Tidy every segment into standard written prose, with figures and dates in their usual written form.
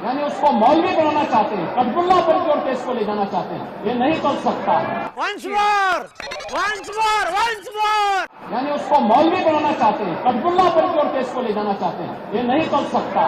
यानी उसको मौलवी बनाना चाहते हैं, कटबुल्ला पर केस को ले जाना चाहते हैं, ये नहीं चल सकता। Once more! यानी उसको मौलवी बनाना चाहते हैं, कटबुल्ला पर केस को ले जाना चाहते हैं, ये नहीं चल सकता।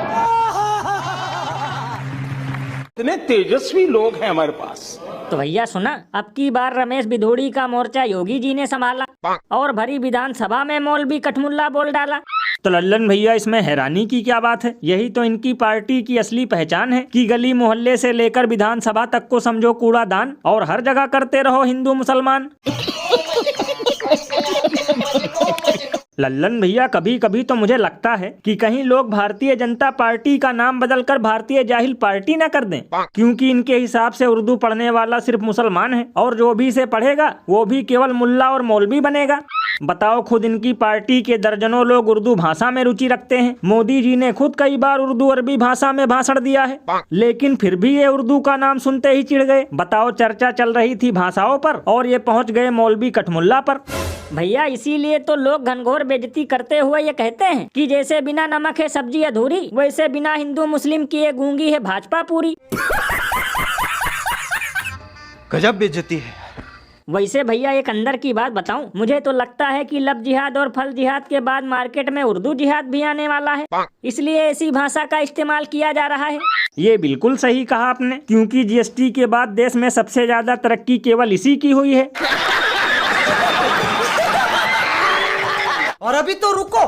इतने तेजस्वी लोग हैं हमारे पास। तो भैया सुना, अब की बार रमेश बिधूड़ी का मोर्चा योगी जी ने संभाला और भरी विधानसभा में मौलवी कठमुल्ला बोल डाला। तो लल्लन भैया, इसमें हैरानी की क्या बात है? यही तो इनकी पार्टी की असली पहचान है कि गली मोहल्ले से लेकर विधानसभा तक को समझो कूड़ादान और हर जगह करते रहो हिंदू मुसलमान। लल्लन भैया, कभी कभी तो मुझे लगता है कि कहीं लोग भारतीय जनता पार्टी का नाम बदलकर भारतीय जाहिल पार्टी न कर दें, क्योंकि इनके हिसाब से उर्दू पढ़ने वाला सिर्फ मुसलमान है और जो भी इसे पढ़ेगा वो भी केवल मुल्ला और मौलवी बनेगा। बताओ, खुद इनकी पार्टी के दर्जनों लोग उर्दू भाषा में रुचि रखते हैं। मोदी जी ने खुद कई बार उर्दू अरबी भाषा में भाषण दिया है, लेकिन फिर भी ये उर्दू का नाम सुनते ही चिढ़ गए। बताओ, चर्चा चल रही थी भाषाओं पर और ये पहुंच गए मौलवी कठमुल्ला पर। भैया, इसीलिए तो लोग घनघोर बेइज्जती करते हुए ये कहते हैं कि जैसे बिना नमक है सब्जी अधूरी, वैसे बिना हिंदू मुस्लिम किए गूंगी है भाजपा पूरी। गजब बेइज्जती है। वैसे भैया, एक अंदर की बात बताऊं, मुझे तो लगता है कि लब जिहाद और फल जिहाद के बाद मार्केट में उर्दू जिहाद भी आने वाला है, इसलिए ऐसी भाषा का इस्तेमाल किया जा रहा है। ये बिल्कुल सही कहा आपने, क्योंकि जीएसटी के बाद देश में सबसे ज्यादा तरक्की केवल इसी की हुई है। और अभी तो रुको,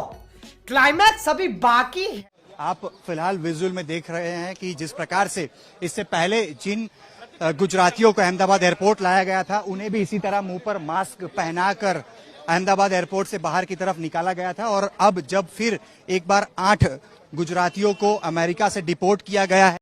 क्लाइमैक्स अभी बाकी है। आप फिलहाल विजुअल में देख रहे हैं कि जिस प्रकार से इससे पहले जिन गुजरातियों को अहमदाबाद एयरपोर्ट लाया गया था, उन्हें भी इसी तरह मुंह पर मास्क पहनाकर अहमदाबाद एयरपोर्ट से बाहर की तरफ निकाला गया था। और अब जब फिर एक बार 8 गुजरातियों को अमेरिका से डिपोर्ट किया गया है।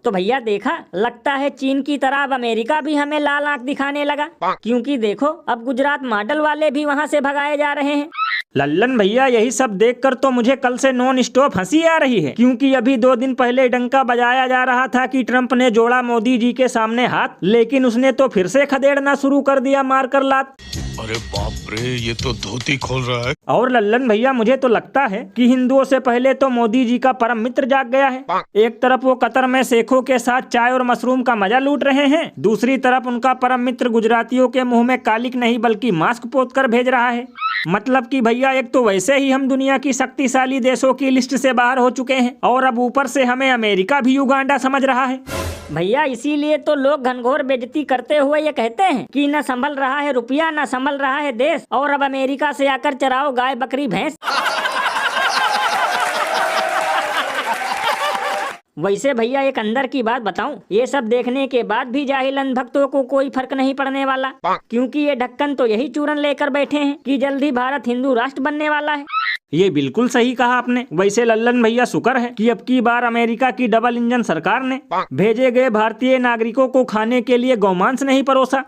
तो भैया देखा, लगता है चीन की तरह अब अमेरिका भी हमें लाल आंख दिखाने लगा, क्योंकि देखो अब गुजरात मॉडल वाले भी वहाँ से भगाए जा रहे हैं। लल्लन भैया, यही सब देखकर तो मुझे कल से नॉन स्टॉप हंसी आ रही है, क्योंकि अभी 2 दिन पहले डंका बजाया जा रहा था कि ट्रंप ने जोड़ा मोदी जी के सामने हाथ, लेकिन उसने तो फिर से खदेड़ना शुरू कर दिया मारकर लात। अरे बाप रे, ये तो धोती खोल रहा है। और लल्लन भैया, मुझे तो लगता है कि हिंदुओं से पहले तो मोदी जी का परम मित्र जाग गया है। एक तरफ वो कतर में शेखों के साथ चाय और मशरूम का मजा लूट रहे हैं, दूसरी तरफ उनका परम मित्र गुजरातियों के मुंह में कालिक नहीं बल्कि मास्क पोत कर भेज रहा है। मतलब कि भैया, एक तो वैसे ही हम दुनिया की शक्तिशाली देशों की लिस्ट से बाहर हो चुके हैं और अब ऊपर से हमें अमेरिका भी युगांडा समझ रहा है। भैया, इसीलिए तो लोग घनघोर बेइज्जती करते हुए ये कहते हैं कि न संभल रहा है रुपया, न संभल रहा है देश, और अब अमेरिका से आकर चराओ गाय बकरी भैंस। वैसे भैया, एक अंदर की बात बताऊं, ये सब देखने के बाद भी जाहिल अंध भक्तों को कोई फर्क नहीं पड़ने वाला, क्योंकि ये ढक्कन तो यही चूरन लेकर बैठे हैं कि जल्दी भारत हिंदू राष्ट्र बनने वाला है। ये बिल्कुल सही कहा आपने। वैसे लल्लन भैया, शुक्र है कि अब की बार अमेरिका की डबल इंजन सरकार ने भेजे गए भारतीय नागरिकों को खाने के लिए गौमांस नहीं परोसा।